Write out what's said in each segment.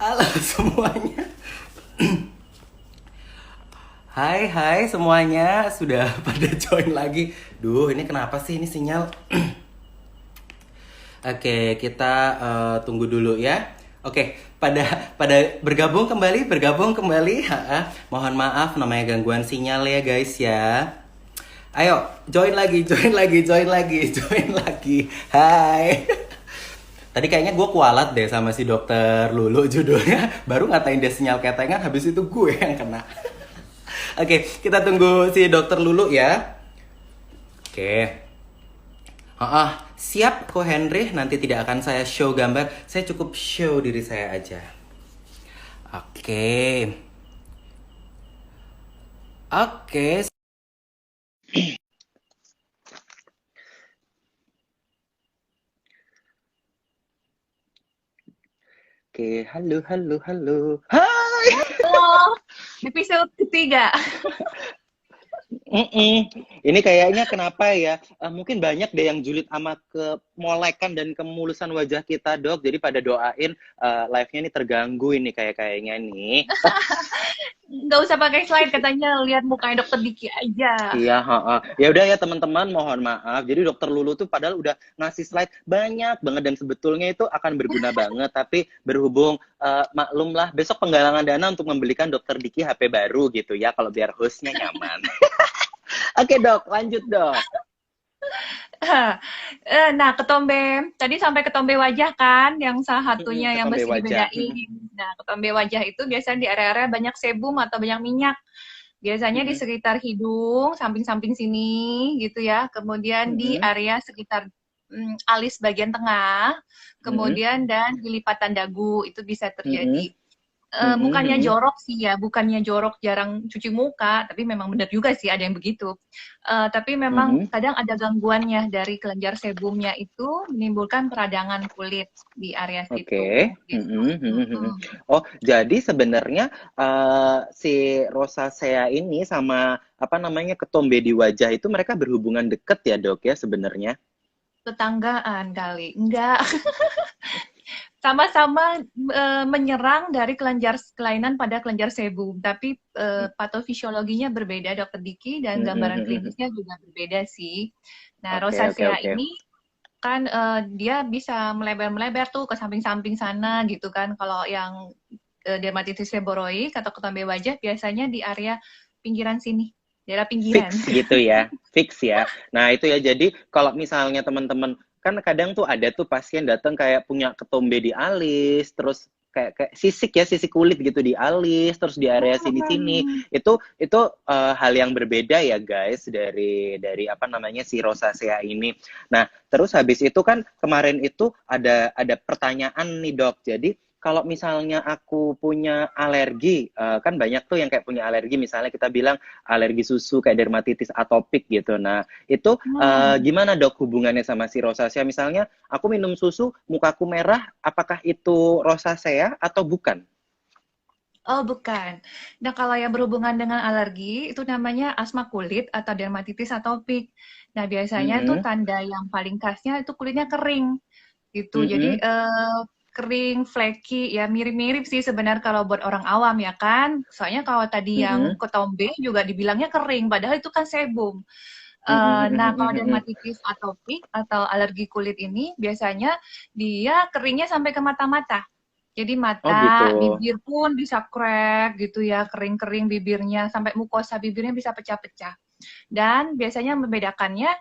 Halo semuanya. Hai hai semuanya, sudah pada join lagi. Duh, ini kenapa sih ini sinyal? Oke, kita tunggu dulu ya. Oke, pada bergabung kembali. Mohon maaf namanya gangguan sinyal ya guys ya. Ayo, join lagi, join lagi, join lagi, join lagi. Hai. Tadi kayaknya gue kualat deh sama si dokter Lulu judulnya. Baru ngatain dia sinyal ketengan, habis itu gue yang kena. Oke, kita tunggu si dokter Lulu ya. Oke. Siap Ko Henry, nanti tidak akan saya show gambar. Saya cukup show diri saya aja. Oke. Oke. Oke, halo, halo, halo. Hai. Halo, episode ketiga. Mm-mm. Ini kayaknya kenapa ya? Mungkin banyak deh yang julid sama kemolekan dan kemulusan wajah kita, Dok. Jadi pada doain live-nya ini terganggu ini kayaknya nih. Nggak usah pakai slide, katanya lihat mukanya dokter Diki aja. Iya, heeh. Ya udah ya teman-teman, mohon maaf. Jadi dokter Lulu tuh padahal udah ngasih slide banyak banget dan sebetulnya itu akan berguna banget. Tapi berhubung maklumlah besok penggalangan dana untuk membelikan dokter Diki HP baru gitu ya, kalau biar hostnya nyaman. Oke dok, lanjut dok. Nah, ketombe, tadi sampai ketombe wajah kan, yang salah satunya yang Ketombe mesti wajah. dibedain. Nah, ketombe wajah itu biasanya di area-area banyak sebum atau banyak minyak. Biasanya di sekitar hidung, samping-samping sini gitu ya. Kemudian di area sekitar alis bagian tengah, kemudian dan di lipatan dagu itu bisa terjadi. Bukannya jorok sih ya, bukannya jorok jarang cuci muka, tapi memang benar juga sih ada yang begitu. Tapi memang kadang ada gangguannya dari kelenjar sebumnya itu menimbulkan peradangan kulit di area situ. Oke. Gitu. Oh, jadi sebenarnya si rosacea ini sama apa namanya ketombe di wajah itu mereka berhubungan deket ya dok ya sebenarnya? Tetanggaan kali, enggak. Sama-sama menyerang dari kelenjar kelainan pada kelenjar sebum, tapi patofisiologinya berbeda, Dokter Diki, dan gambaran klinisnya juga berbeda sih. Nah, Oke, oke, rosacea oke. ini kan dia bisa melebar-melebar tuh ke samping-samping sana gitu kan. Kalau yang dermatitis seborrheic atau ketombe wajah biasanya di area pinggiran sini, daerah pinggiran. Fix gitu ya, fix ya. Nah itu ya, jadi kalau misalnya teman-teman, kan kadang tuh ada tuh pasien datang kayak punya ketombe di alis, terus kayak sisik ya, sisik kulit gitu di alis, terus di area sini-sini. Itu hal yang berbeda ya guys dari apa namanya si rosacea ini. Nah, terus habis itu kan kemarin itu ada pertanyaan nih dok. Jadi kalau misalnya aku punya alergi, kan banyak tuh yang kayak punya alergi, misalnya kita bilang alergi susu kayak dermatitis atopik gitu. Nah, itu gimana dok hubungannya sama si rosacea? Misalnya aku minum susu, mukaku merah, apakah itu rosacea atau bukan? Oh, bukan. Nah, kalau yang berhubungan dengan alergi, itu namanya asma kulit atau dermatitis atopik. Nah, biasanya tuh Mm-mm. tanda yang paling khasnya itu kulitnya kering, gitu. Jadi, Mm-mm. kering, flaky, ya mirip-mirip sih sebenarnya kalau buat orang awam ya kan. Soalnya kalau tadi yang Mm-mm. ketombe juga dibilangnya kering, padahal itu kan sebum. Mm-mm. Nah, Mm-mm. kalau Mm-mm. dermatitis atopik atau alergi kulit ini, biasanya dia keringnya sampai ke mata-mata. Jadi Oh gitu. mata, bibir pun bisa crack gitu ya, kering-kering bibirnya, sampai mukosa bibirnya bisa pecah-pecah. Dan biasanya membedakannya,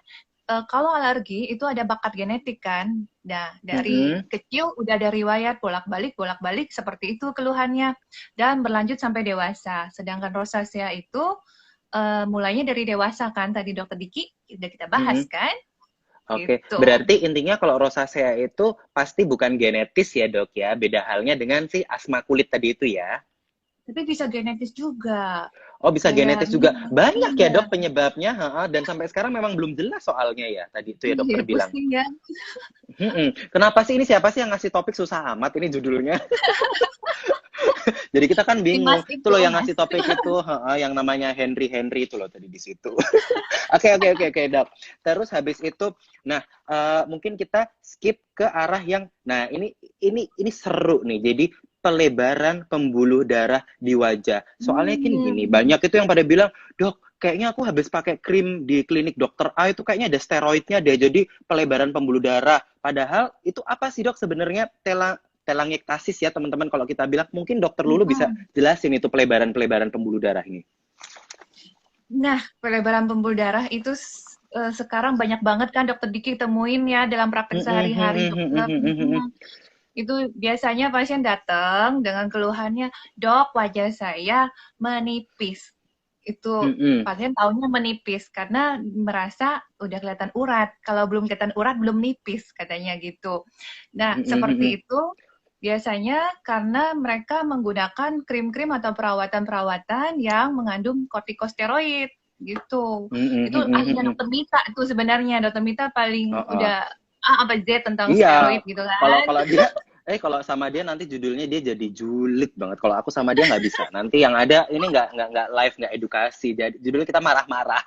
kalau alergi itu ada bakat genetik kan. Nah, dari Mm-mm. kecil udah ada riwayat bolak-balik seperti itu keluhannya dan berlanjut sampai dewasa. Sedangkan rosacea itu mulainya dari dewasa kan, tadi Dokter Diki udah kita bahas Mm-mm. kan, Oke, gitu. berarti intinya kalau rosacea itu pasti bukan genetis ya dok ya, beda halnya dengan si asma kulit tadi itu ya. Tapi bisa genetis juga. Oh bisa Kayak genetis juga. Banyak ya iya, dok penyebabnya, dan sampai sekarang memang belum jelas soalnya ya. Tadi itu ya iya dokter bilang. pusing ya. Kenapa sih ini siapa sih yang ngasih topik susah amat ini judulnya? Jadi kita kan Si Mas bingung. Itu itu, loh yang Mas. ngasih topik itu, yang namanya Henry itu loh tadi di situ. Oke, oke, oke, oke, dok. Terus habis itu, nah mungkin kita skip ke arah yang, nah ini seru nih. Jadi pelebaran pembuluh darah di wajah. Soalnya kan gini, banyak itu yang pada bilang, "Dok, kayaknya aku habis pakai krim di klinik dokter A itu kayaknya ada steroidnya deh, jadi pelebaran pembuluh darah." Padahal itu apa sih dok sebenarnya telangiektasis ya teman-teman kalau kita bilang. Mungkin dokter Lulu bisa jelasin itu pelebaran-pelebaran pembuluh darah ini. Nah, pelebaran pembuluh darah itu sekarang banyak banget kan dokter Diki temuin ya dalam praktek sehari-hari dokter. Itu biasanya pasien datang dengan keluhannya, "Dok, wajah saya menipis." Itu pasien taunya menipis karena merasa udah kelihatan urat. Kalau belum kelihatan urat belum nipis katanya gitu. Nah, seperti itu biasanya karena mereka menggunakan krim-krim atau perawatan-perawatan yang mengandung kortikosteroid gitu. Itu ahlinya dokter Mita itu sebenarnya. Dokter Mita paling udah A apa Z tentang steroid gitu kan. Kalau dia kalau sama dia nanti judulnya dia jadi julid banget. Kalau aku sama dia nggak bisa. Nanti yang ada ini nggak live, nggak edukasi. Jadi judulnya kita marah-marah.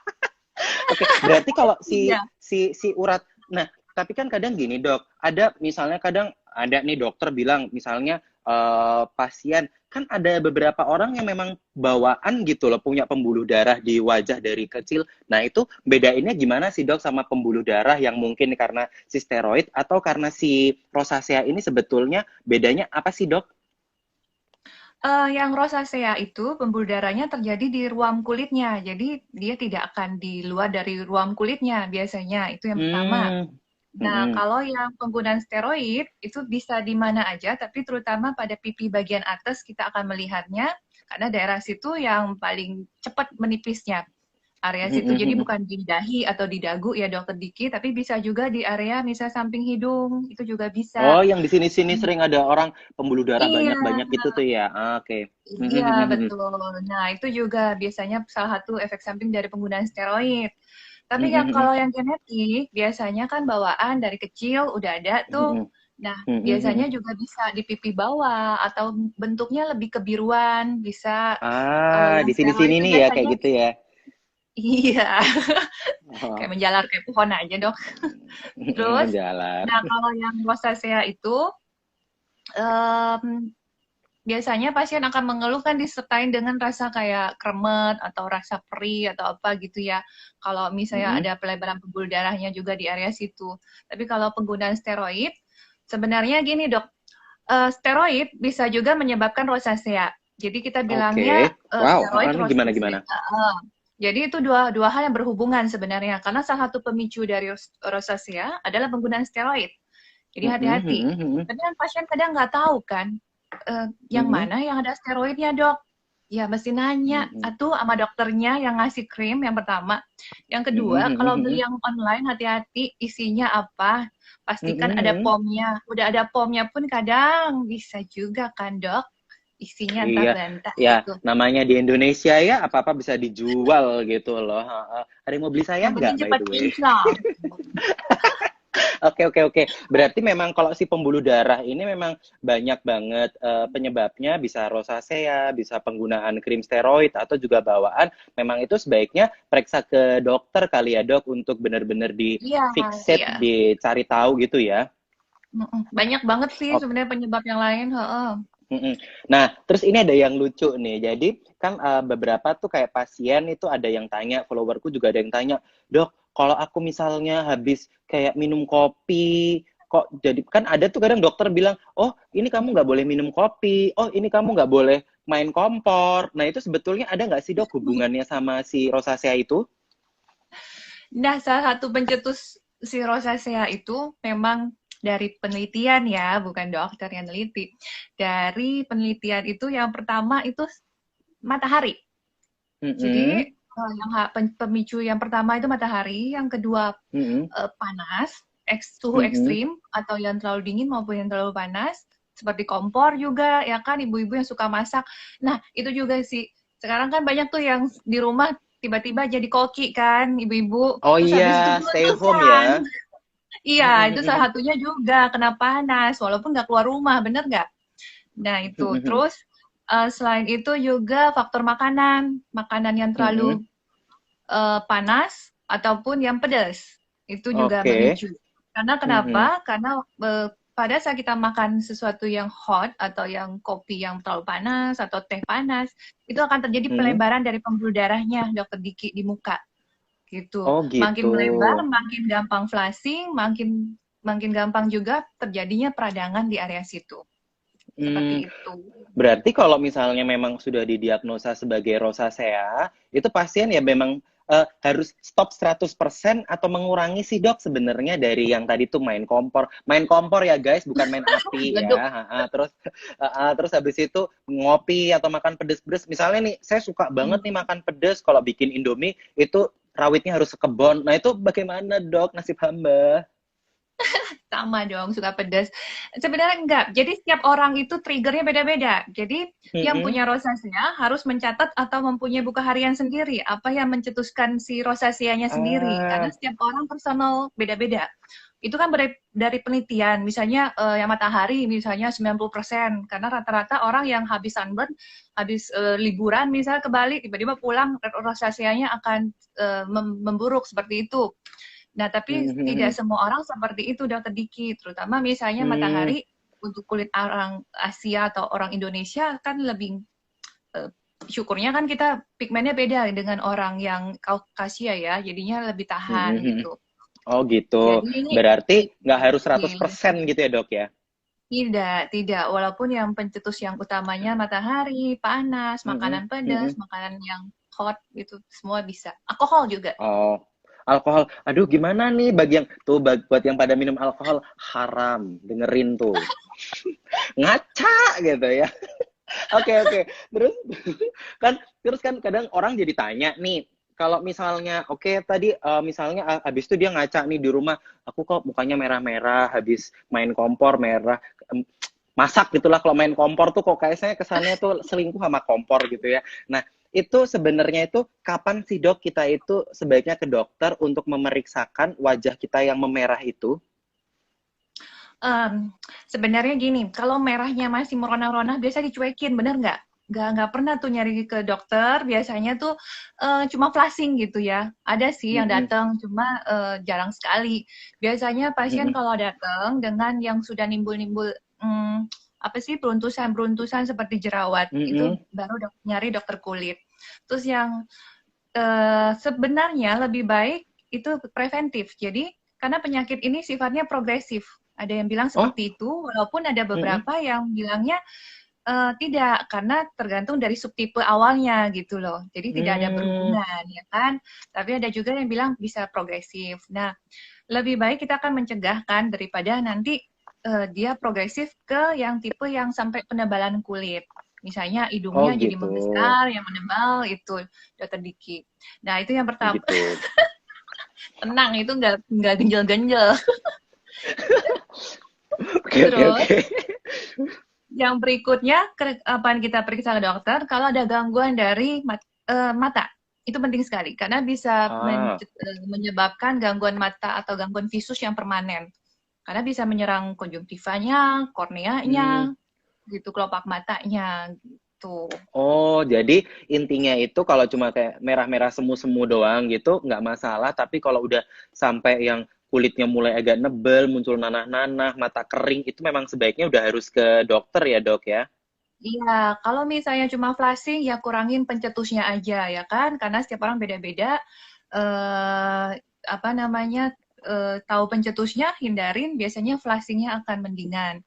Oke, berarti kalau si urat. Nah, tapi kan kadang gini dok, ada misalnya kadang ada nih dokter bilang misalnya pasien kan ada beberapa orang yang memang bawaan gitu loh punya pembuluh darah di wajah dari kecil. Nah itu bedainnya gimana sih dok sama pembuluh darah yang mungkin karena si steroid atau karena si rosacea ini sebetulnya bedanya apa sih dok? Yang rosacea itu pembuluh darahnya terjadi di ruam kulitnya, jadi dia tidak akan di luar dari ruam kulitnya biasanya, itu yang pertama. Nah, kalau yang penggunaan steroid itu bisa di mana aja, tapi terutama pada pipi bagian atas kita akan melihatnya, karena daerah situ yang paling cepat menipisnya. Area situ, jadi bukan di dahi atau di dagu ya dokter Diki, tapi bisa juga di area misalnya samping hidung, itu juga bisa. Oh, yang di sini-sini sering ada orang pembuluh darah Iya. banyak-banyak itu tuh ya. Oke. Iya, betul. Nah, itu juga biasanya salah satu efek samping dari penggunaan steroid. Tapi yang kalau yang genetik, biasanya kan bawaan dari kecil udah ada tuh. Nah, biasanya juga bisa di pipi bawah atau bentuknya lebih kebiruan, bisa kalau yang Di steroid sini-sini itu nih ya kayak biasanya gitu ya. iya, Oh, kayak menjalar kayak pohon aja, Dok. Terus, jalan. nah kalau yang rosacea itu biasanya pasien akan mengeluhkan disertai dengan rasa kayak kremet atau rasa perih atau apa gitu ya. Kalau misalnya ada pelebaran pembuluh darahnya juga di area situ. Tapi kalau penggunaan steroid, sebenarnya gini dok, steroid bisa juga menyebabkan rosacea. Jadi kita bilangnya Wow, steroid ini rosacea. gimana? Jadi itu dua hal yang berhubungan sebenarnya. Karena salah satu pemicu dari rosacea adalah penggunaan steroid. Jadi hati-hati. Tapi kan pasien kadang nggak tahu kan, yang mana yang ada steroidnya dok. Ya mesti nanya atau sama dokternya yang ngasih krim yang pertama. Yang kedua, kalau beli yang online hati-hati isinya apa. Pastikan ada POM-nya. Udah ada POM-nya pun kadang bisa juga kan dok. Isinya entah Iya, bantah ya gitu. namanya di Indonesia ya apa-apa bisa dijual gitu loh. Ada yang mau beli saya Yang penting nggak by cepat the way? kinclong. Oke. Berarti memang kalau si pembuluh darah ini memang banyak banget penyebabnya, bisa rosacea, bisa penggunaan krim steroid atau juga bawaan. Memang itu sebaiknya periksa ke dokter kali ya dok untuk benar-benar di Iya, fix it, iya. dicari tahu gitu ya. Banyak banget sih Oh, sebenarnya penyebab yang lain. Nah, terus ini ada yang lucu nih. Jadi kan beberapa tuh kayak pasien itu ada yang tanya, followerku juga ada yang tanya, dok, kalau aku misalnya habis kayak minum kopi, kok jadi kan ada tuh kadang dokter bilang, oh ini kamu nggak boleh minum kopi, oh ini kamu nggak boleh main kompor. Nah itu sebetulnya ada nggak sih dok hubungannya sama si rosacea itu? Nah, salah satu pencetus si rosacea itu memang dari penelitian ya, bukan dokter yang neliti. Dari penelitian itu yang pertama itu matahari. Jadi yang pemicu yang pertama itu matahari, yang kedua panas, suhu ekstrim atau yang terlalu dingin maupun yang terlalu panas, seperti kompor juga ya kan ibu-ibu yang suka masak. Nah itu juga sih sekarang kan banyak tuh yang di rumah tiba-tiba jadi koki kan ibu-ibu, Oh terus habis itu iya, stay home beletusan. ya. Iya itu salah satunya juga kena panas walaupun nggak keluar rumah, bener nggak? Nah itu terus selain itu juga faktor makanan yang terlalu panas ataupun yang pedas itu juga memicu. Karena kenapa? Karena pada saat kita makan sesuatu yang hot atau yang kopi yang terlalu panas atau teh panas, itu akan terjadi pelebaran dari pembuluh darahnya, Dokter Diki, di muka. Gitu. Oh Makin gitu. melebar, makin gampang flushing, makin gampang juga terjadinya peradangan di area situ. Seperti itu. Berarti kalau misalnya memang sudah didiagnosa sebagai rosacea, itu pasien ya memang harus stop 100% atau mengurangi sih dok sebenarnya dari yang tadi tuh main kompor. Main kompor ya guys, bukan main api ya. Terus habis itu ngopi atau makan pedes-pedes. Misalnya nih, saya suka banget nih makan pedes, kalau bikin Indomie itu rawitnya harus sekebon. Nah itu bagaimana dok nasib hamba? Sama dong, suka pedas. Sebenarnya enggak. Jadi setiap orang itu triggernya beda-beda. Jadi yang punya rosacea harus mencatat atau mempunyai buku harian sendiri. Apa yang mencetuskan si rosaceanya sendiri. Karena setiap orang personal beda-beda. Itu kan dari penelitian. Misalnya yang matahari misalnya 90%. Karena rata-rata orang yang habis sunburn, habis liburan misalnya ke Bali, tiba-tiba pulang rosaceanya akan memburuk seperti itu. Nah, tapi tidak semua orang seperti itu, Dokter Diki. Terutama misalnya matahari untuk kulit orang Asia atau orang Indonesia kan lebih syukurnya kan kita pigmennya beda dengan orang yang Kaukasia ya, jadinya lebih tahan gitu. Oh gitu. Jadi, berarti nggak harus 100% gitu ya dok ya? Tidak. Walaupun yang pencetus yang utamanya matahari, panas, makanan pedas, makanan yang hot gitu, semua bisa. Alkohol juga. Oh. Alkohol, aduh gimana nih bagi yang tuh buat yang pada minum alkohol haram, dengerin tuh ngaca gitu ya. Oke. Terus kan kadang orang jadi tanya nih, kalau misalnya tadi misalnya habis itu dia ngaca nih di rumah, aku kok mukanya merah-merah habis main kompor merah, masak gitulah, kalau main kompor tuh kok kayaknya kesannya tuh selingkuh sama kompor gitu ya. Nah itu sebenarnya itu kapan sih dok kita itu sebaiknya ke dokter untuk memeriksakan wajah kita yang memerah itu? Sebenarnya gini, kalau merahnya masih merona-rona biasa dicuekin, bener nggak? Nggak pernah tuh nyari ke dokter, biasanya tuh cuma flushing gitu ya. Ada sih yang datang, cuma jarang sekali. Biasanya pasien kalau datang dengan yang sudah nimbul-nimbul apa sih beruntusan seperti jerawat, itu baru nyari dokter kulit. Terus yang sebenarnya lebih baik itu preventif. Jadi karena penyakit ini sifatnya progresif. Ada yang bilang seperti itu, walaupun ada beberapa yang bilangnya tidak, karena tergantung dari subtipe awalnya gitu loh. Jadi tidak ada berhubungan, ya kan? Tapi ada juga yang bilang bisa progresif. Nah, lebih baik kita akan mencegah kan daripada nanti dia progresif ke yang tipe yang sampai penebalan kulit. Misalnya hidungnya jadi membesar, yang menebal, itu Dokter Diki. Nah, itu yang pertama. Gitu. Tenang, itu nggak genjel-genjel. Terus, yang berikutnya, apa kita periksa ke dokter, kalau ada gangguan dari mata. Itu penting sekali, karena bisa menyebabkan gangguan mata atau gangguan visus yang permanen. Karena bisa menyerang konjungtivanya, korneanya, gitu, kelopak matanya, gitu. Oh, jadi intinya itu kalau cuma kayak merah-merah semu-semu doang gitu, nggak masalah. Tapi kalau udah sampai yang kulitnya mulai agak nebel, muncul nanah-nanah, mata kering, itu memang sebaiknya udah harus ke dokter ya dok ya? Iya, kalau misalnya cuma flushing, ya kurangin pencetusnya aja ya kan, karena setiap orang beda-beda. Tahu pencetusnya, hindarin, biasanya flushingnya akan mendingan.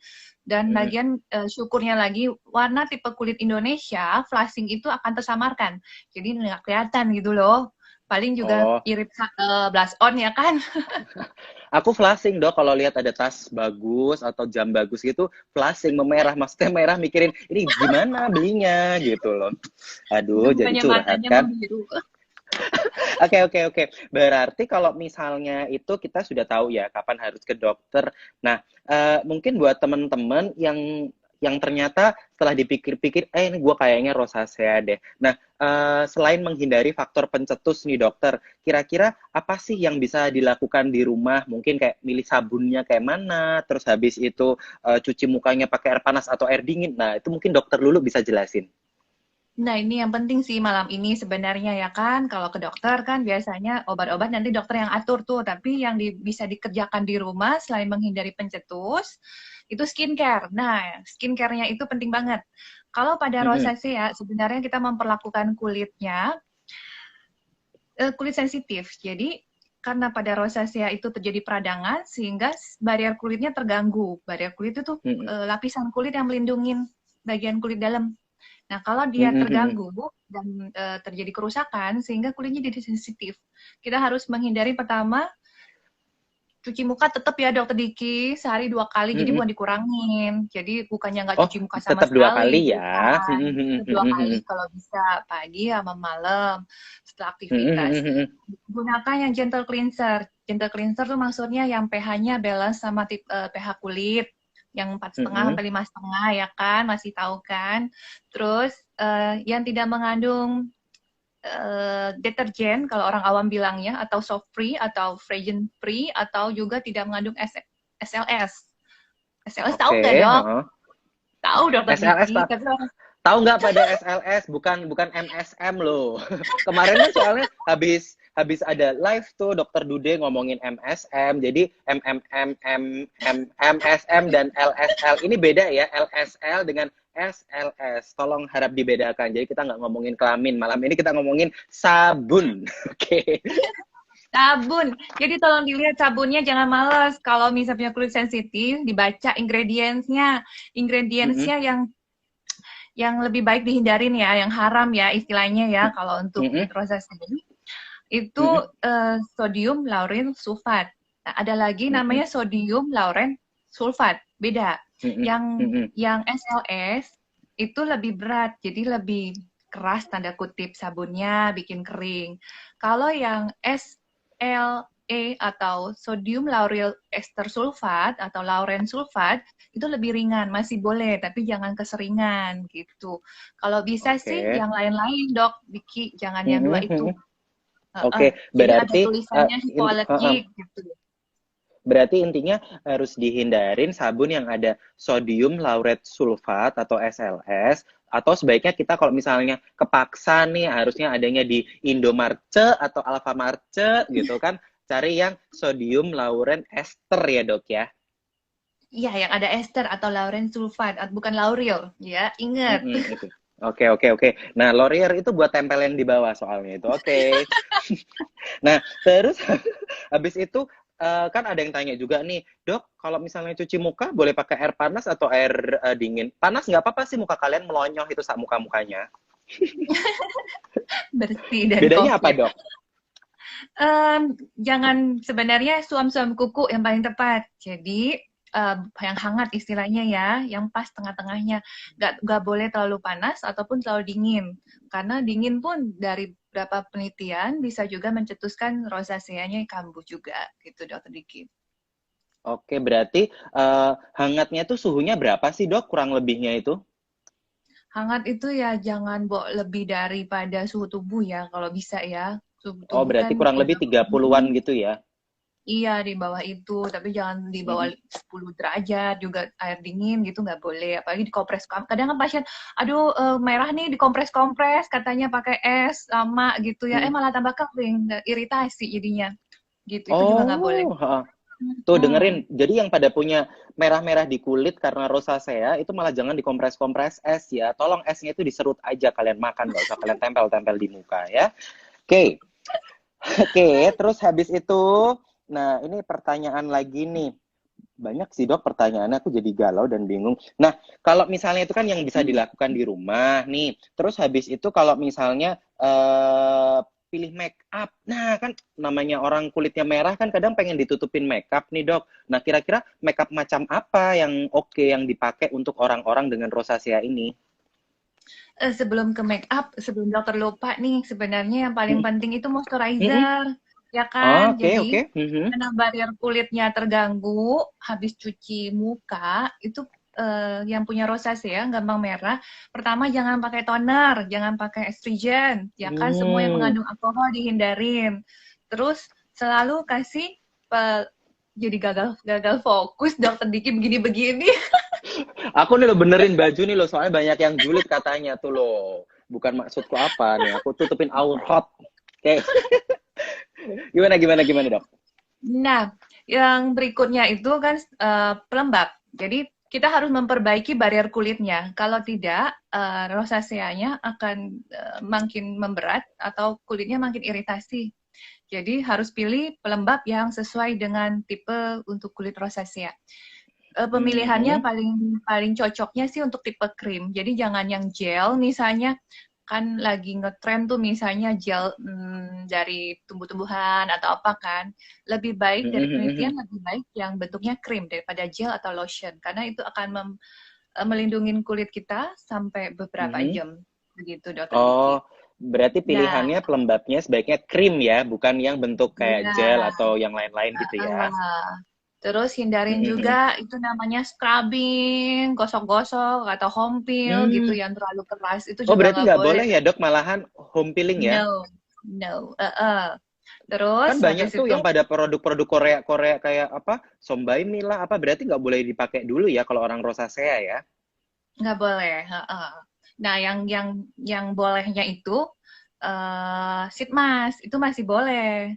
Dan bagian syukurnya lagi, warna tipe kulit Indonesia, flushing itu akan tersamarkan. Jadi nggak kelihatan gitu loh. Paling juga irit blush on ya kan. Aku flashing dok, kalau lihat ada tas bagus atau jam bagus gitu, flashing memerah, maksudnya merah mikirin ini gimana belinya gitu loh. Aduh, jadi curhat kan. Oke. Berarti kalau misalnya itu kita sudah tahu ya kapan harus ke dokter. Nah, mungkin buat teman-teman yang ternyata setelah dipikir-pikir, ini gue kayaknya rosacea deh. Nah, selain menghindari faktor pencetus nih dokter, kira-kira apa sih yang bisa dilakukan di rumah? Mungkin kayak milih sabunnya kayak mana, terus habis itu cuci mukanya pakai air panas atau air dingin. Nah, itu mungkin dokter Lulu bisa jelasin. Nah, ini yang penting sih malam ini sebenarnya ya kan. Kalau ke dokter kan biasanya obat-obat nanti dokter yang atur tuh. Tapi yang bisa dikerjakan di rumah selain menghindari pencetus, Itu skincare. Nah, skincare-nya itu penting banget. Kalau pada rosacea, sebenarnya kita memperlakukan kulitnya kulit sensitif. Jadi karena pada rosacea itu terjadi peradangan sehingga barrier kulitnya terganggu. Barrier kulit itu lapisan kulit yang melindungi bagian kulit dalam. Nah, kalau dia terganggu dan terjadi kerusakan sehingga kulitnya jadi sensitif. Kita harus menghindari pertama cuci muka tetap ya Dokter Diki sehari 2 kali, jadi bukan dikurangin. Jadi bukannya nggak cuci muka sama tetap 2 kali sekali, ya. bukan. 2 kali kalau bisa, pagi sama malam setelah aktivitas. Gunakan yang gentle cleanser. Gentle cleanser tuh maksudnya yang pH-nya balance sama pH kulit yang 4,5 sampai 5,5 ya kan, masih tahu kan. Terus yang tidak mengandung deterjen kalau orang awam bilangnya, atau soap free atau fragrance free, atau juga tidak mengandung SLS. SLS tahu nggak dok? Tahu Dokter SLS Diki. Tahu nggak pada SLS? Bukan MSM loh. Kemarin kan soalnya habis ada live tuh Dokter Dude ngomongin MSM. Jadi MSM dan LSL ini beda ya. LSL dengan SLS. Tolong harap dibedakan. Jadi kita nggak ngomongin kelamin. Malam ini kita ngomongin sabun. Oke. Sabun. Jadi tolong dilihat sabunnya, jangan males. Kalau misalnya kulit sensitif, dibaca ingredients-nya. Ingredients-nya yang lebih baik dihindarin ya, yang haram ya istilahnya ya. Kalau untuk rosacea itu sodium lauryl sulfat. Nah, ada lagi namanya sodium lauren sulfat. Beda. Yang SLS itu lebih berat, jadi lebih keras tanda kutip sabunnya, bikin kering. Kalau yang SLE atau sodium lauryl ester sulfat atau lauren sulfat itu lebih ringan, masih boleh, tapi jangan keseringan gitu. Kalau bisa sih yang lain-lain Dok, Diki, jangan yang 2 itu. Berarti ada tulisannya hipoalergik gitu. Berarti intinya harus dihindarin sabun yang ada sodium lauret sulfat atau SLS, atau sebaiknya kita kalau misalnya kepaksa nih harusnya adanya di Indomarce atau Alfamarce gitu kan, cari yang sodium lauren ester ya Dok ya. Iya, yang ada ester atau lauren sulfat, bukan lauryl ya, ingat. Oke. Nah, Laurier itu buat tempel yang di bawah soalnya itu. Oke. Nah, terus habis itu kan ada yang tanya juga nih, Dok, kalau misalnya cuci muka boleh pakai air panas atau air dingin? Panas nggak apa-apa sih, muka kalian melonyoh itu saat muka-mukanya. Bersih dan bedanya apa, Dok? Jangan, sebenarnya suam-suam kuku yang paling tepat. Jadi yang hangat istilahnya ya, yang pas tengah-tengahnya. Nggak boleh terlalu panas ataupun terlalu dingin. Karena dingin pun dari beberapa penelitian bisa juga mencetuskan rosaceanya kambuh juga, gitu Dokter Diki. Oke, berarti hangatnya tuh suhunya berapa sih Dok, kurang lebihnya itu? Hangat itu ya jangan lebih daripada suhu tubuh ya, kalau bisa ya. Suhu tubuh berarti kan kurang lebih 30-an gitu ya? Iya, di bawah itu, tapi jangan di bawah 10 derajat, juga air dingin gitu nggak boleh, apalagi dikompres. Kadang kan pasien, aduh merah nih dikompres-kompres, katanya pakai es sama gitu ya, malah tambah kering, iritasi jadinya, gitu, itu juga nggak boleh. Tuh dengerin, jadi yang pada punya merah-merah di kulit karena rosacea, itu malah jangan dikompres-kompres es ya, tolong esnya itu diserut aja, kalian makan, nggak usah kalian tempel-tempel di muka ya. Oke, terus habis itu, nah, ini pertanyaan lagi nih. Banyak sih Dok pertanyaannya, aku jadi galau dan bingung. Nah, kalau misalnya itu kan yang bisa dilakukan di rumah nih. Terus habis itu kalau misalnya pilih make up. Nah, kan namanya orang kulitnya merah kan kadang pengen ditutupin make up nih Dok. Nah, kira-kira make up macam apa yang oke yang dipakai untuk orang-orang dengan rosacea ini? Sebelum ke make up, sebelum dokter lupa nih, sebenarnya yang paling penting itu moisturizer. Ya kan, jadi karena barrier kulitnya terganggu, habis cuci muka itu yang punya rosacea gampang merah. Pertama jangan pakai toner, jangan pakai astringent, ya kan, semua yang mengandung alkohol dihindarin. Terus selalu kasih jadi gagal fokus Dokter Diki begini-begini. Aku nih lo benerin baju nih lo, soalnya banyak yang julid katanya tuh lo. Bukan maksudku apa nih, aku tutupin aurat. Oke. Gimana Dok? Nah, yang berikutnya itu kan pelembab. Jadi kita harus memperbaiki barrier kulitnya. Kalau tidak, rosaceanya akan makin memberat atau kulitnya makin iritasi. Jadi harus pilih pelembab yang sesuai dengan tipe untuk kulit rosacea. Pemilihannya paling cocoknya sih untuk tipe krim. Jadi jangan yang gel, misalnya kan lagi ngetren tuh misalnya gel dari tumbuh-tumbuhan atau apa kan. Lebih baik dari penelitian lebih baik yang bentuknya krim daripada gel atau lotion karena itu akan melindungi kulit kita sampai beberapa jam. Begitu, Dokter Diki. Berarti pilihannya pelembabnya sebaiknya krim ya, bukan yang bentuk kayak gel atau yang lain-lain gitu ya. Terus hindarin juga itu namanya scrubbing, gosok-gosok atau home peel gitu yang terlalu keras itu juga berarti nggak boleh ya Dok, malahan home peeling ya? No. Terus kan banyak tuh yang pada produk-produk Korea kayak apa Sombay Mila apa, berarti nggak boleh dipakai dulu ya kalau orang rosacea ya? Nggak boleh. Nah yang bolehnya itu sheet mask itu masih boleh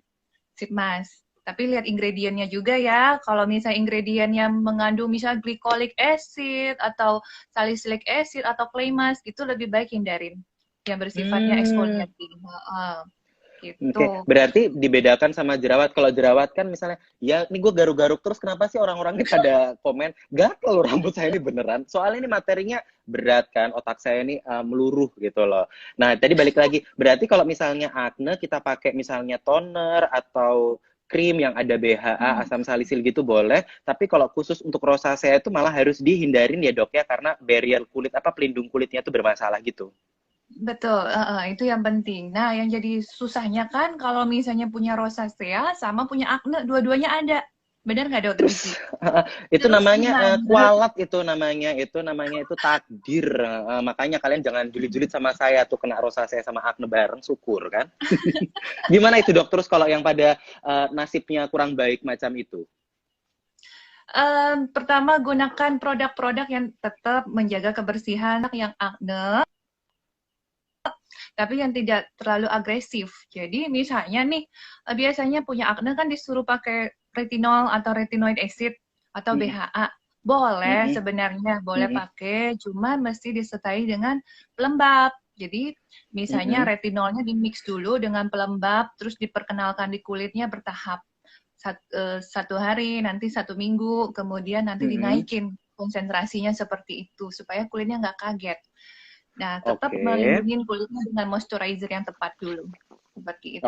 sheet mask. Tapi lihat ingredientnya juga ya. Kalau misalnya ingredientnya mengandung misalnya glycolic acid atau salicylic acid atau clay mask, itu lebih baik hindarin. Yang bersifatnya exfoliating. Gitu. Oke, berarti dibedakan sama jerawat. Kalau jerawat kan misalnya, ya ini gue garuk-garuk terus, kenapa sih orang-orang ini pada komen, gatel rambut saya ini beneran. Soalnya ini materinya berat kan, otak saya ini meluruh gitu loh. Nah, tadi balik lagi, berarti kalau misalnya akne, kita pakai misalnya toner atau krim yang ada BHA, asam salisil gitu boleh. Tapi kalau khusus untuk rosacea itu malah harus dihindarin ya dok ya, karena barrier kulit, pelindung kulitnya itu bermasalah gitu. Betul, itu yang penting. Nah, yang jadi susahnya kan kalau misalnya punya rosacea sama punya akne, dua-duanya ada. Benar nggak Dokter Diki? Itu terus namanya kualat, itu namanya itu takdir. Makanya kalian jangan julid-julid sama saya tuh, kena rosacea sama akne bareng, syukur kan. Gimana itu dok, terus kalau yang pada nasibnya kurang baik macam itu? Pertama, gunakan produk-produk yang tetap menjaga kebersihan yang akne, tapi yang tidak terlalu agresif. Jadi misalnya nih, biasanya punya akne kan disuruh pakai retinol atau retinoid acid atau BHA. Boleh sebenarnya, boleh pakai, cuma mesti disertai dengan pelembab. Jadi misalnya retinolnya dimix dulu dengan pelembab, terus diperkenalkan di kulitnya bertahap. Satu hari, nanti 1 minggu, kemudian nanti dinaikin konsentrasinya seperti itu, supaya kulitnya nggak kaget. Nah, tetap melindungi kulitnya dengan moisturizer yang tepat dulu. Seperti itu.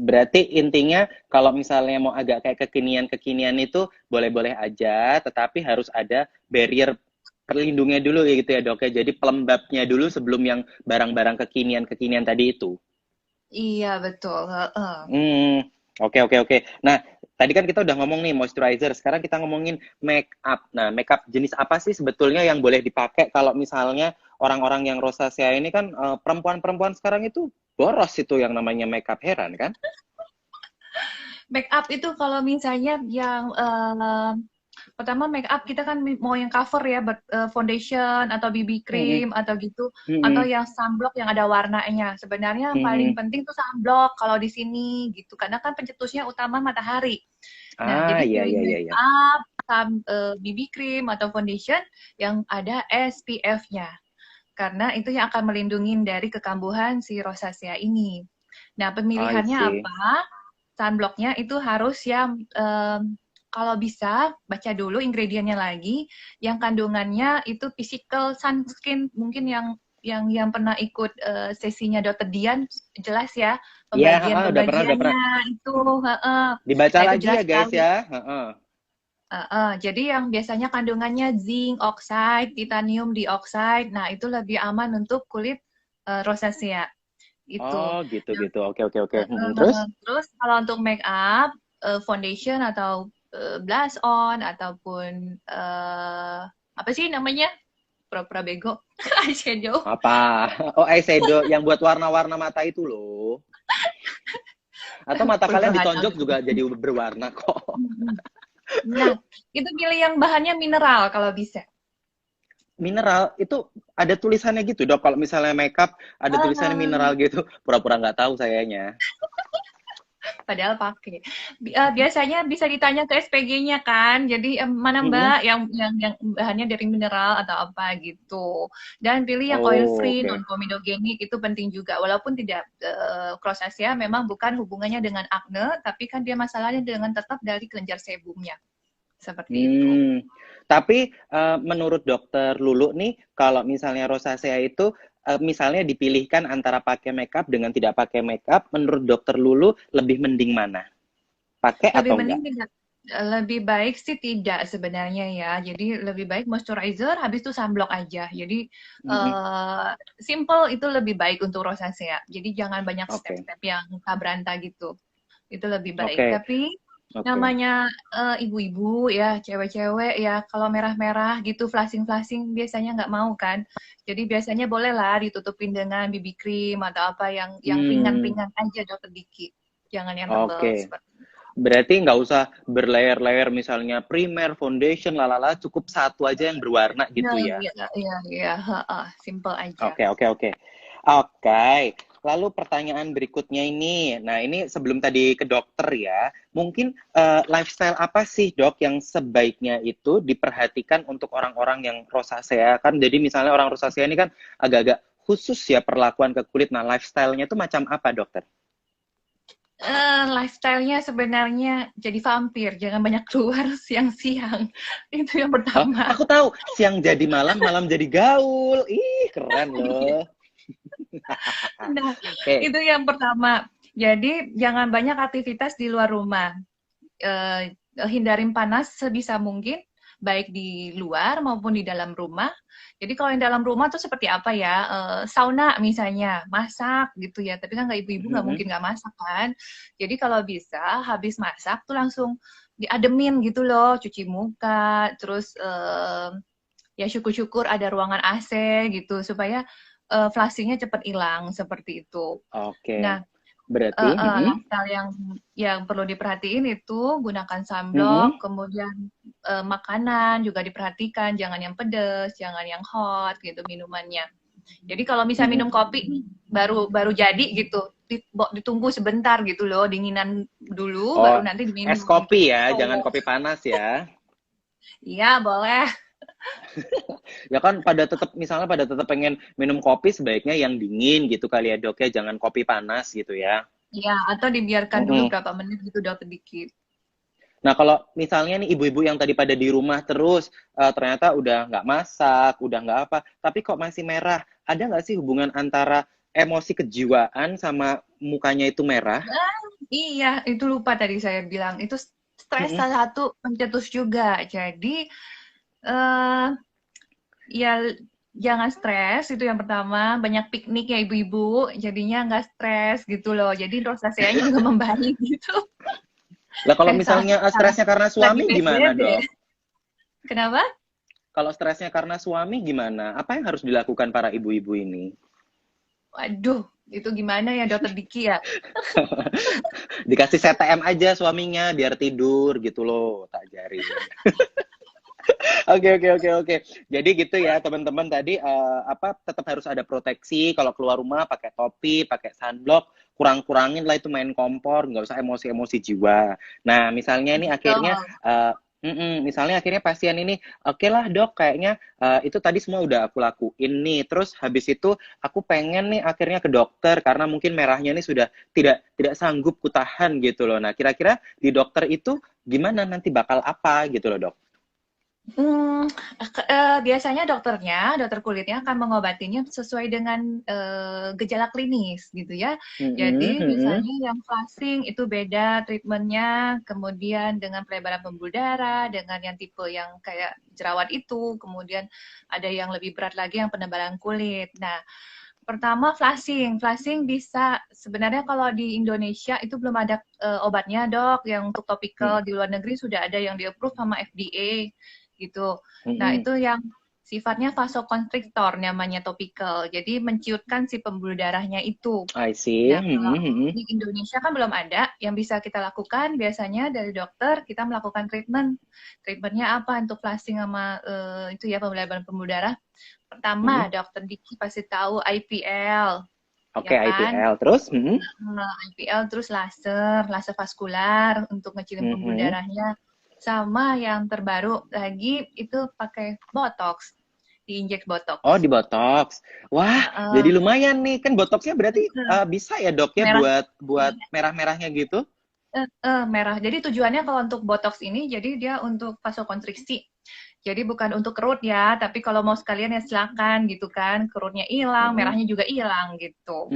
Berarti intinya kalau misalnya mau agak kayak kekinian itu boleh-boleh aja, tetapi harus ada barrier perlindungnya dulu ya gitu ya dok ya. Jadi pelembabnya dulu sebelum yang barang-barang kekinian tadi itu. Iya, betul. Oke. Nah, tadi kan kita udah ngomong nih moisturizer, sekarang kita ngomongin make up. Nah, make up jenis apa sih sebetulnya yang boleh dipakai kalau misalnya orang-orang yang rosacea ini kan perempuan-perempuan sekarang itu boros itu yang namanya make up, heran kan? Make up itu kalau misalnya yang pertama make up kita kan mau yang cover ya, foundation atau BB cream atau gitu, atau yang sunblock yang ada warnanya. Sebenarnya paling penting tuh sunblock kalau di sini gitu, karena kan pencetusnya utama matahari. Nah, jadi pilih make up, BB cream atau foundation yang ada SPF-nya. Karena itu yang akan melindungi dari kekambuhan si rosacea ini. Nah, pemilihannya apa? Sunblocknya itu harus yang kalau bisa baca dulu ingredientnya lagi, yang kandungannya itu physical sunscreen, mungkin yang pernah ikut sesinya Dr. Dian jelas ya pembagiannya itu. Dibaca lagi ya guys ya. Jadi yang biasanya kandungannya zinc oxide, titanium dioxide, nah itu lebih aman untuk kulit rosacea. Gitu. Oh gitu. Oke. Terus kalau untuk make up, foundation atau blush on ataupun apa sih namanya? Pura-pura bego. Eyeshadow. Apa? Oh, eyeshadow yang buat warna-warna mata itu loh. Atau mata kalian ditonjok juga jadi berwarna kok. Nah, itu pilih yang bahannya mineral kalau bisa. Mineral itu ada tulisannya gitu dok, kalau misalnya makeup ada tulisannya mineral gitu, pura-pura nggak tahu sayanya. padahal pakai. Biasanya bisa ditanya ke SPG-nya kan. Jadi mana Mm-mm. Mbak yang bahannya dari mineral atau apa gitu. Dan pilih yang oil Oh, free, non oke. komedogenik itu penting juga. Walaupun tidak rosacea memang bukan hubungannya dengan akne, tapi kan dia masalahnya dengan tetap dari kelenjar sebumnya. Seperti itu. Hmm. Tapi menurut dokter Lulu nih, kalau misalnya rosacea itu misalnya dipilihkan antara pakai makeup dengan tidak pakai makeup, menurut dokter Lulu lebih mending mana? Pakai Lebih atau mending enggak? tidak lebih baik sih tidak sebenarnya ya. Jadi lebih baik moisturizer habis itu sunblock aja. Jadi Mm-mm. simple itu lebih baik untuk rosacea. Jadi jangan banyak Oke, step-step yang kabranta gitu. Itu lebih baik. oke, Tapi oke. namanya ibu-ibu ya, cewek-cewek ya, kalau merah-merah gitu, flashing-flashing biasanya nggak mau kan. Jadi biasanya bolehlah ditutupin dengan BB cream atau apa yang Hmm, ringan-ringan aja dokter Diki. Jangan yang tebel oke. seperti Berarti nggak usah berlayer-layer misalnya primer, foundation, lalala, cukup satu aja yang berwarna nah, gitu ya. iya, iya, iya, heeh, simple aja. Oke, oke, oke. Oke, lalu pertanyaan berikutnya ini. Nah, ini sebelum tadi ke dokter ya, mungkin lifestyle apa sih dok yang sebaiknya itu diperhatikan untuk orang-orang yang rosacea kan? Jadi misalnya orang rosacea ini kan agak-agak khusus ya perlakuan ke kulit. Nah, lifestyle-nya itu macam apa dokter? Lifestyle-nya sebenarnya jadi vampir, jangan banyak keluar siang-siang. Itu yang Oh, pertama. aku tahu. Siang jadi malam, malam jadi gaul. Ih, keren loh. Nah, Oke. itu yang pertama. Jadi jangan banyak aktivitas di luar rumah. Hindarin panas sebisa mungkin, baik di luar maupun di dalam rumah. Jadi kalau yang dalam rumah tuh seperti apa ya? Sauna misalnya, masak gitu ya. Tapi kan nggak ibu-ibu nggak Mhm. mungkin nggak masak kan. Jadi kalau bisa habis masak tuh langsung diademin gitu loh, cuci muka, terus ya syukur-syukur ada ruangan AC gitu supaya flashingnya cepat hilang seperti itu. Oke. Nah, Berarti, lifestyle yang perlu diperhatiin itu gunakan sunblock, mhm. kemudian makanan juga diperhatikan, jangan yang pedas, jangan yang hot gitu minumannya. Jadi kalau misalnya Mhm. minum kopi nih baru baru jadi gitu, ditunggu sebentar gitu loh, dinginan dulu Oh, baru nanti es diminum kopi ya, gitu. jangan kopi panas ya. Iya, boleh. Ya kan pada tetap pengen minum kopi sebaiknya yang dingin gitu kali ya dok ya, jangan kopi panas gitu ya. Iya, atau dibiarkan dulu Mhm. berapa menit gitu udah sedikit. Nah kalau misalnya nih ibu-ibu yang tadi pada di rumah terus ternyata udah nggak masak, udah nggak apa, tapi kok masih merah, ada nggak sih hubungan antara emosi kejiwaan sama mukanya itu merah? Iya, itu lupa tadi saya bilang. Itu stres Mhm. salah satu pencetus juga. Jadi, eh ya jangan stres, itu yang pertama. Banyak piknik ya ibu-ibu, jadinya nggak stres gitu loh. Jadi rosaceanya juga membaik gitu. Lah kalau Salah, misalnya salah. stresnya karena Lagi suami gimana PSBB. dok? Kenapa? Kalau stresnya karena suami gimana? Apa yang harus dilakukan para ibu-ibu ini? Waduh, itu gimana ya dokter Diki ya? Dikasih CTM aja suaminya biar tidur gitu loh, tak ajarin. Oke, oke, oke, oke. Jadi gitu ya teman-teman tadi apa tetap harus ada proteksi kalau keluar rumah pakai topi, pakai sunblock, kurang-kurangin lah itu main kompor, nggak usah emosi-emosi jiwa. Nah, misalnya ini akhirnya Betul. misalnya akhirnya pasien ini, oke lah dok, kayaknya itu tadi semua udah aku lakuin nih. Terus habis itu aku pengen nih akhirnya ke dokter karena mungkin merahnya ini sudah tidak tidak sanggup kutahan gitu loh. Nah, kira-kira di dokter itu gimana nanti bakal apa gitu loh dok? Hmm, biasanya dokter kulitnya akan mengobatinya sesuai dengan gejala klinis gitu ya. Mhm, Jadi mhm. misalnya yang flashing itu beda treatmentnya, kemudian dengan pelebaran pembuluh darah, dengan yang tipe yang kayak jerawat itu, kemudian ada yang lebih berat lagi yang penebalan kulit. Nah, pertama flashing, flashing bisa sebenarnya kalau di Indonesia itu belum ada obatnya dok, yang untuk Mhm, topikal di luar negeri sudah ada yang di-approve sama FDA gitu. Nah mhm. itu yang sifatnya vasokonstriktor namanya topikal, jadi menciutkan si pembuluh darahnya itu. I see. Nah, kalau Mhm, mhm. di Indonesia kan belum ada, yang bisa kita lakukan biasanya dari dokter kita melakukan treatment. Treatmentnya apa untuk flashing sama itu ya pembuluh darah. Pertama, Mhm. dokter Diki pasti tahu IPL. ya Oke, kan? IPL. Terus? IPL terus laser vaskular untuk ngecilin pembuluh Mhm. darahnya. Sama yang terbaru lagi itu pakai botox, diinjek Oh, botox. di botox. Wah, Heeh, jadi lumayan nih. Kan botoxnya berarti bisa ya dok ya merah. buat merah-merahnya gitu? Merah. Jadi tujuannya kalau untuk botox ini, jadi dia untuk vasokonstriksi. Jadi bukan untuk kerut ya, tapi kalau mau sekalian ya silakan gitu kan. Kerutnya hilang, Mm-mm. merahnya juga hilang gitu.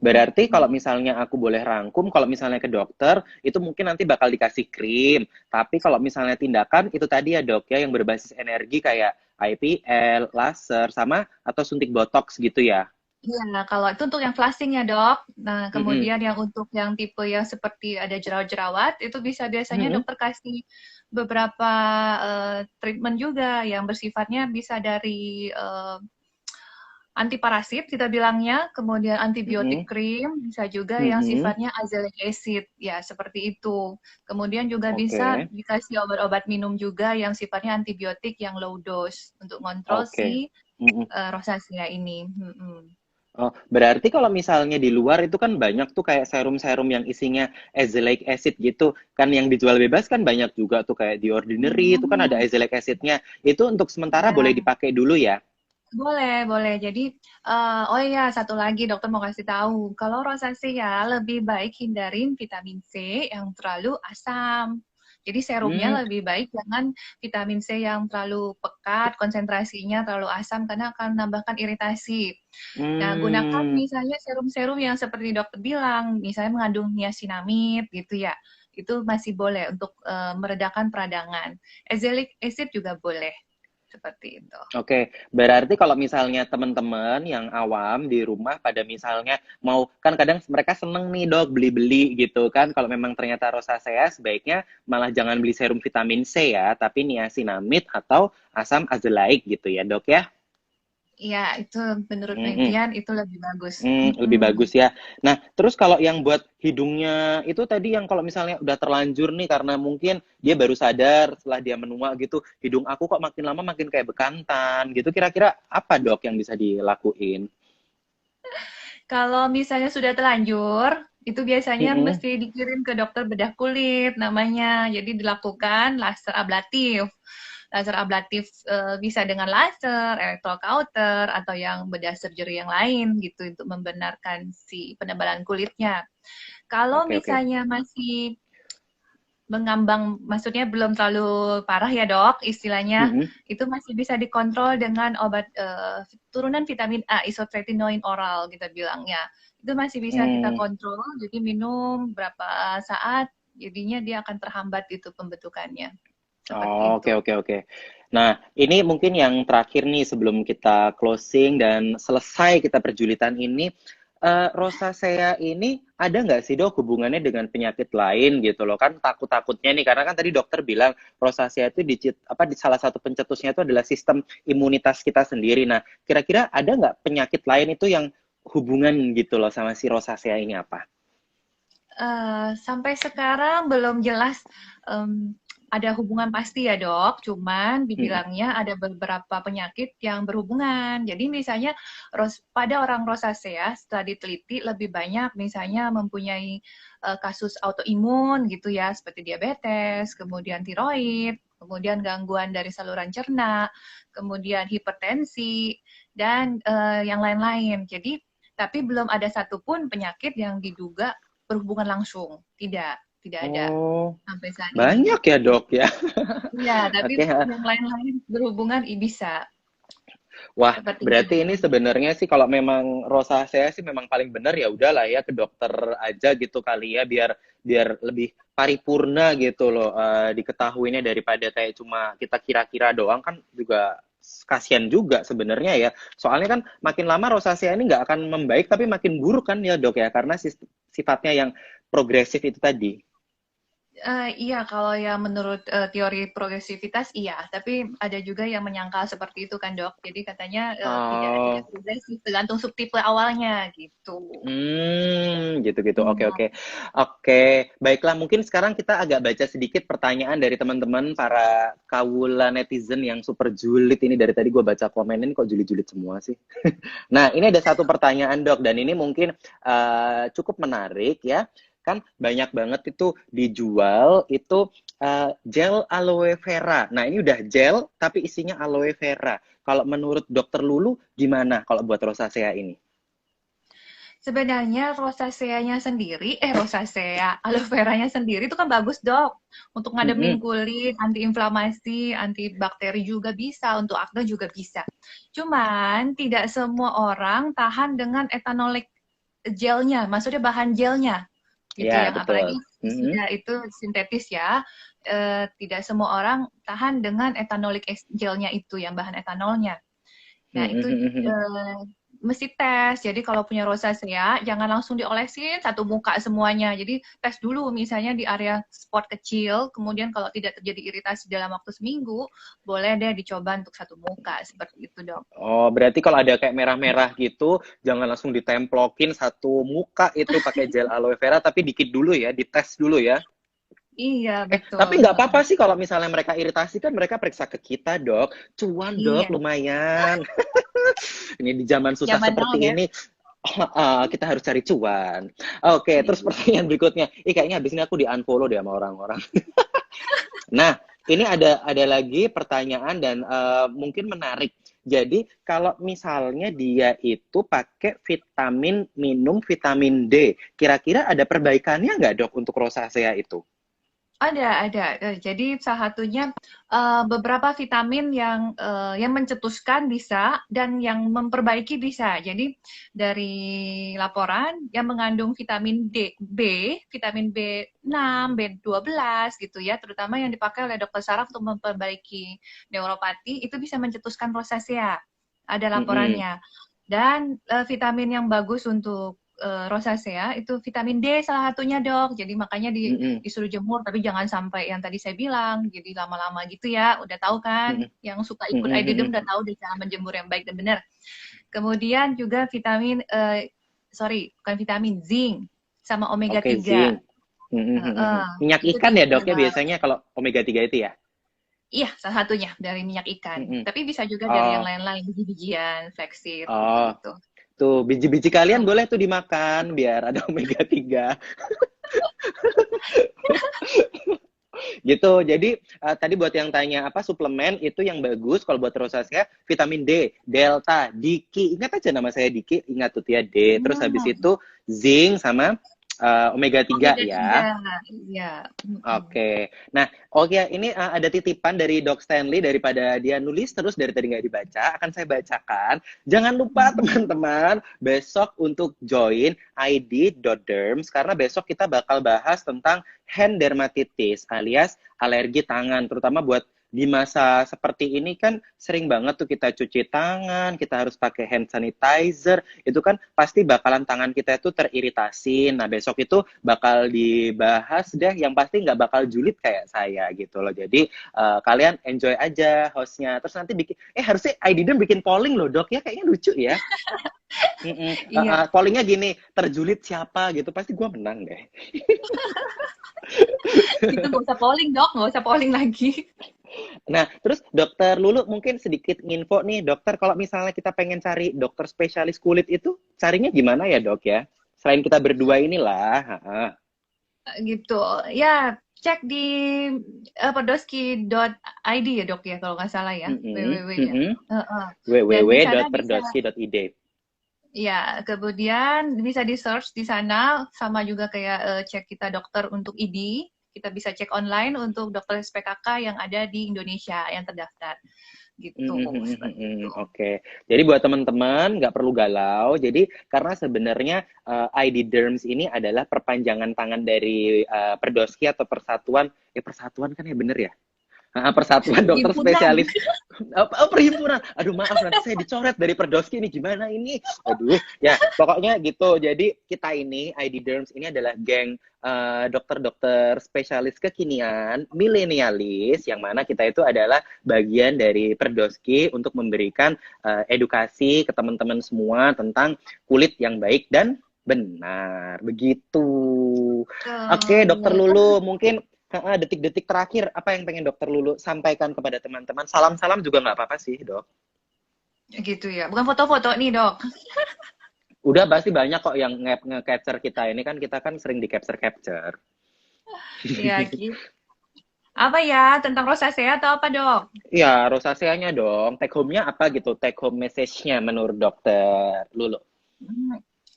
Berarti kalau misalnya aku boleh rangkum, kalau misalnya ke dokter, itu mungkin nanti bakal dikasih krim. Tapi kalau misalnya tindakan, itu tadi ya dok ya, yang berbasis energi kayak IPL, laser, sama atau suntik botox gitu ya? Iya, kalau itu untuk yang flashing ya dok. Nah, Mm-mm. kemudian yang untuk yang tipe yang seperti ada jerawat-jerawat, itu bisa biasanya Mm-mm. dokter kasih beberapa treatment juga yang bersifatnya bisa dari anti parasit kita bilangnya, kemudian antibiotik Mm-mm. krim, bisa juga yang Mm-mm. sifatnya azelaic acid, ya seperti itu. Kemudian juga bisa Oke, dikasih obat-obat minum juga yang sifatnya antibiotik yang low dose untuk kontrol oke. si Mm-mm. rosacea ini. Oh, berarti kalau misalnya di luar itu kan banyak tuh kayak serum-serum yang isinya azelaic acid gitu. Kan yang dijual bebas kan banyak juga tuh kayak di Ordinary itu kan ada Hmm, azelaic acidnya. Itu untuk sementara boleh ya. dipakai dulu ya? Boleh, boleh. Jadi, oh iya, satu lagi dokter mau kasih tahu. Kalau rosacea lebih baik hindarin vitamin C yang terlalu asam. Jadi serumnya Hmm, lebih baik jangan vitamin C yang terlalu pekat, konsentrasinya terlalu asam karena akan menambahkan iritasi. Nah, gunakan hmm. misalnya serum-serum yang seperti dokter bilang, misalnya mengandung niacinamide gitu ya. Itu masih boleh untuk meredakan peradangan. Azelaic acid juga boleh, seperti itu. Oke, berarti kalau misalnya teman-teman yang awam di rumah pada misalnya mau, kan kadang mereka seneng nih dok beli-beli gitu kan, kalau memang ternyata rosacea sebaiknya malah jangan beli serum vitamin C ya, tapi niacinamide atau asam azelaic gitu ya dok ya. Iya, itu menurut Mm-mm. penelitian itu lebih bagus. Lebih Mm-mm. bagus ya. Nah, terus kalau yang buat hidungnya itu tadi yang kalau misalnya udah terlanjur nih karena mungkin dia baru sadar setelah dia menua gitu, hidung aku kok makin lama makin kayak bekantan gitu. Kira-kira apa dok yang bisa dilakuin? Kalau misalnya sudah telanjur, itu biasanya Mm-mm. mesti dikirim ke dokter bedah kulit namanya. Jadi dilakukan laser ablatif. Laser ablatif bisa dengan laser, electrocauter, atau yang bedah surgery yang lain gitu untuk membenarkan si penebalan kulitnya. Kalau Oke, oke. misalnya masih mengambang, maksudnya belum terlalu parah ya dok, istilahnya Mm-mm. itu masih bisa dikontrol dengan obat turunan vitamin A, isotretinoin oral kita bilangnya. Itu masih bisa kita Hmm. kontrol, jadi minum berapa saat, jadinya dia akan terhambat itu pembentukannya. Seperti Oh, oke, itu. oke, oke. Nah, ini mungkin yang terakhir nih sebelum kita closing dan selesai kita perjulitan ini. Rosacea ini ada nggak sih dok hubungannya dengan penyakit lain gitu loh kan takut-takutnya nih karena kan tadi dokter bilang rosacea itu di salah satu pencetusnya itu adalah sistem imunitas kita sendiri. Nah, kira-kira ada nggak penyakit lain itu yang hubungan gitu loh sama si rosacea ini apa? Sampai sekarang belum jelas um, ada hubungan pasti ya dok, cuman Mm-mm. dibilangnya ada beberapa penyakit yang berhubungan. Jadi misalnya pada orang rosacea setelah diteliti lebih banyak misalnya mempunyai kasus autoimun gitu ya, seperti diabetes, kemudian tiroid, kemudian gangguan dari saluran cerna, kemudian hipertensi, dan yang lain-lain. Jadi tapi belum ada satupun penyakit yang diduga berhubungan langsung. Tidak ada Oh, sampai saat ini. banyak ya dok ya. Iya, tapi Oke. yang lain-lain berhubungan bisa Wah, seperti itu. berarti ini sebenarnya sih kalau memang rosacea sih memang paling benar ya udahlah ya ke dokter aja gitu kali ya biar biar lebih paripurna gitu loh diketahuinya daripada kayak cuma kita kira-kira doang kan juga kasihan juga sebenarnya ya. Soalnya kan makin lama rosacea ini nggak akan membaik tapi makin buruk kan ya dok ya karena sifatnya yang progresif itu tadi. Iya, kalau yang menurut teori progresivitas iya, tapi ada juga yang menyangkal seperti itu kan dok. Jadi katanya tidak Oh, progresif, tergantung subtipe awalnya gitu. gitu-gitu. Oke, Hmm. oke. Oke, baiklah. Mungkin sekarang kita agak baca sedikit pertanyaan dari teman-teman para kawula netizen yang super julid ini. Dari tadi gue baca komenin kok julid-julid semua sih. Nah, ini ada satu pertanyaan dok, dan ini mungkin cukup menarik ya. Kan banyak banget itu dijual itu gel aloe vera. Nah, ini udah gel tapi isinya aloe vera. Kalau menurut dokter Lulu gimana kalau buat rosacea ini? Sebenarnya rosaceanya sendiri, rosacea, aloe veranya sendiri itu kan bagus dok. Untuk ngademin Mm-mm. kulit, anti-inflamasi, anti-bakteri juga bisa, untuk akne juga bisa. Cuman tidak semua orang tahan dengan etanolik gelnya, maksudnya bahan gelnya. Gitu Ya, yang apalagi betul. Mm-mm. sudah itu sintetis ya. Tidak semua orang tahan dengan etanolik gelnya itu, yang bahan etanolnya. Nah, itu Mm-mm. mesti tes. Jadi kalau punya rosacea, jangan langsung diolesin satu muka semuanya. Jadi tes dulu misalnya di area spot kecil, kemudian kalau tidak terjadi iritasi dalam waktu seminggu, boleh deh dicoba untuk satu muka. Seperti itu, dok. Oh, berarti kalau ada kayak merah-merah gitu, jangan langsung ditemplokin satu muka itu pakai gel aloe vera, tapi dikit dulu ya, dites dulu ya. Iya, Tapi betul. nggak apa-apa sih kalau misalnya mereka iritasi kan mereka periksa ke kita, dok. Cuan, dok, Iya, lumayan. Ini di zaman susah zaman now seperti ya. ini, kita harus cari cuan. Oke, terus Iya. pertanyaan berikutnya. Kayaknya habis ini aku di-unfollow deh sama orang-orang. Nah, ini ada lagi pertanyaan dan mungkin menarik. Jadi, kalau misalnya dia itu pakai minum vitamin D, kira-kira ada perbaikannya nggak, dok, untuk rosacea itu? Ada. Jadi salah satunya beberapa vitamin yang mencetuskan bisa dan yang memperbaiki bisa. Jadi dari laporan yang mengandung vitamin vitamin B6, B12 gitu ya, terutama yang dipakai oleh dokter saraf untuk memperbaiki neuropati itu bisa mencetuskan rosacea. Ada Mm-mm. laporannya. Dan vitamin yang bagus untuk rosacea itu vitamin D salah satunya dok. Jadi makanya Mm-mm. disuruh jemur, tapi jangan sampai yang tadi saya bilang, jadi lama-lama gitu ya. Udah tahu kan, Mm-mm. yang suka ikut Mm-mm. IDDM udah tahu deh cara menjemur yang baik dan benar. Kemudian juga bukan vitamin, zinc sama omega Oke, 3. zinc. Mm-mm. Minyak Itu ikan ya, dok, ya, bisa, biasanya kalau omega 3 itu ya? iya salah satunya dari minyak ikan. Mm-mm. Tapi bisa juga dari yang Oh, lain-lain, biji-bijian, flaxseed oh. gitu-gitu. Tuh, biji-biji kalian Tuh. boleh tuh dimakan biar ada omega 3. Gitu. Jadi tadi buat yang tanya apa suplemen itu yang bagus kalau buat rosacea vitamin D, delta, diki. Ingat aja nama saya Diki, ingat tuh ya D. Terus habis Hmm, itu zinc sama omega 3 omega 3, ya. iya. Mm-mm. Oke. Nah, oke ini ada titipan dari Dok Stanley daripada dia nulis terus dari tadi nggak dibaca, akan saya bacakan. Jangan lupa Mm-mm. teman-teman besok untuk join ID.derms karena besok kita bakal bahas tentang hand dermatitis alias alergi tangan, terutama buat di masa seperti ini kan sering banget tuh kita cuci tangan, kita harus pakai hand sanitizer, itu kan pasti bakalan tangan kita itu teriritasi. Nah, besok itu bakal dibahas deh, yang pasti nggak bakal julid kayak saya gitu loh. Jadi kalian enjoy aja hostnya. Terus nanti bikin, harusnya I didn't bikin polling loh dok ya, kayaknya lucu ya. Iya, Pollingnya gini, terjulid siapa gitu, pasti gue menang deh. kita nggak usah polling dok, nggak usah polling lagi. Nah, terus dokter Lulu mungkin sedikit info nih, dokter kalau misalnya kita pengen cari dokter spesialis kulit itu, carinya gimana ya dok ya? Selain kita berdua inilah. Gitu. Ya, cek di podolski.id ya dok ya kalau nggak salah ya, Mm-mm, www ya. mm-mm. Dan di sana bisa, www.perdoski.id. ya kemudian bisa di search di sana, sama juga kayak cek kita dokter untuk ID, kita bisa cek online untuk dokter SPKK yang ada di Indonesia yang terdaftar. Gitu, seperti itu. Oke, jadi buat teman-teman nggak perlu galau. Jadi karena sebenarnya ID Derms ini adalah perpanjangan tangan dari Perdoski atau Persatuan. Persatuan kan ya bener ya? Persatuan Dokter Himpunan. Spesialis. Perhimpunan. Aduh maaf nanti saya dicoret dari Perdoski ini gimana ini. Aduh ya pokoknya gitu. Jadi kita ini ID Derms ini adalah geng dokter-dokter spesialis kekinian milenialis yang mana kita itu adalah bagian dari Perdoski untuk memberikan edukasi ke teman-teman semua tentang kulit yang baik dan benar. Begitu. Oke, Dokter Lulu, mungkin detik-detik terakhir apa yang pengen Dokter Lulu sampaikan kepada teman-teman? Salam-salam juga nggak apa-apa sih, Dok. Gitu ya. Bukan foto-foto nih, Dok. Udah pasti banyak kok yang nge-capture kita ini kan kita kan sering di capture-capture. Iya, gitu. Apa ya? Tentang rosacea atau apa, Dok? Ya, rosaceanya dong. Take home-nya apa gitu? Take home message-nya menurut Dokter Lulu.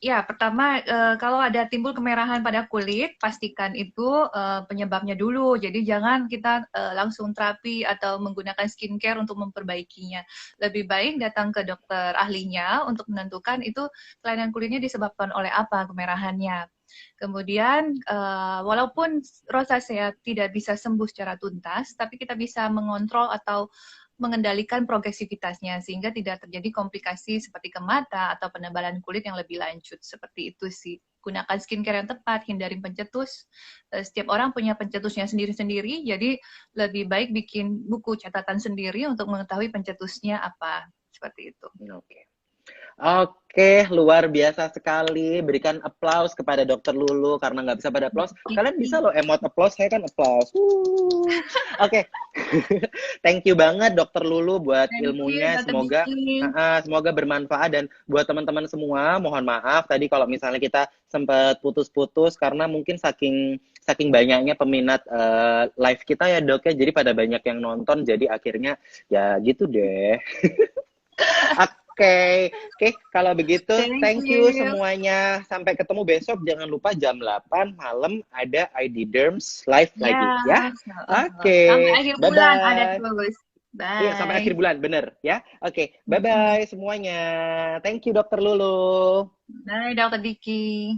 Ya, pertama kalau ada timbul kemerahan pada kulit, pastikan itu penyebabnya dulu. Jadi jangan kita langsung terapi atau menggunakan skincare untuk memperbaikinya. Lebih baik datang ke dokter ahlinya untuk menentukan itu kelainan kulitnya disebabkan oleh apa kemerahannya. Kemudian walaupun rosacea tidak bisa sembuh secara tuntas, tapi kita bisa mengontrol atau mengendalikan progresivitasnya sehingga tidak terjadi komplikasi seperti ke mata atau penebalan kulit yang lebih lanjut. Seperti itu sih. Gunakan skincare yang tepat, hindari pencetus. Setiap orang punya pencetusnya sendiri-sendiri, jadi lebih baik bikin buku catatan sendiri untuk mengetahui pencetusnya apa. Seperti itu. Oke. Oke, luar biasa sekali. Berikan applause kepada Dokter Lulu karena nggak bisa pada applause. Kalian bisa loh emote applause, saya kan applause. Oke, thank you banget Dokter Lulu buat ilmunya. Semoga bermanfaat dan buat teman-teman semua. Mohon maaf tadi kalau misalnya kita sempat putus-putus karena mungkin saking banyaknya peminat live kita ya Dok ya. Jadi pada banyak yang nonton. Jadi akhirnya ya gitu deh. Oke, kalau begitu thank you semuanya. Sampai ketemu besok. Jangan lupa jam 8 malam ada ID Derms live lagi ya. Oke. Sampai akhir bulan ada terus. Bye. Iya, sampai akhir bulan, bener ya. Oke, bye-bye semuanya. Thank you Dokter Lulu. Bye Dokter Diki.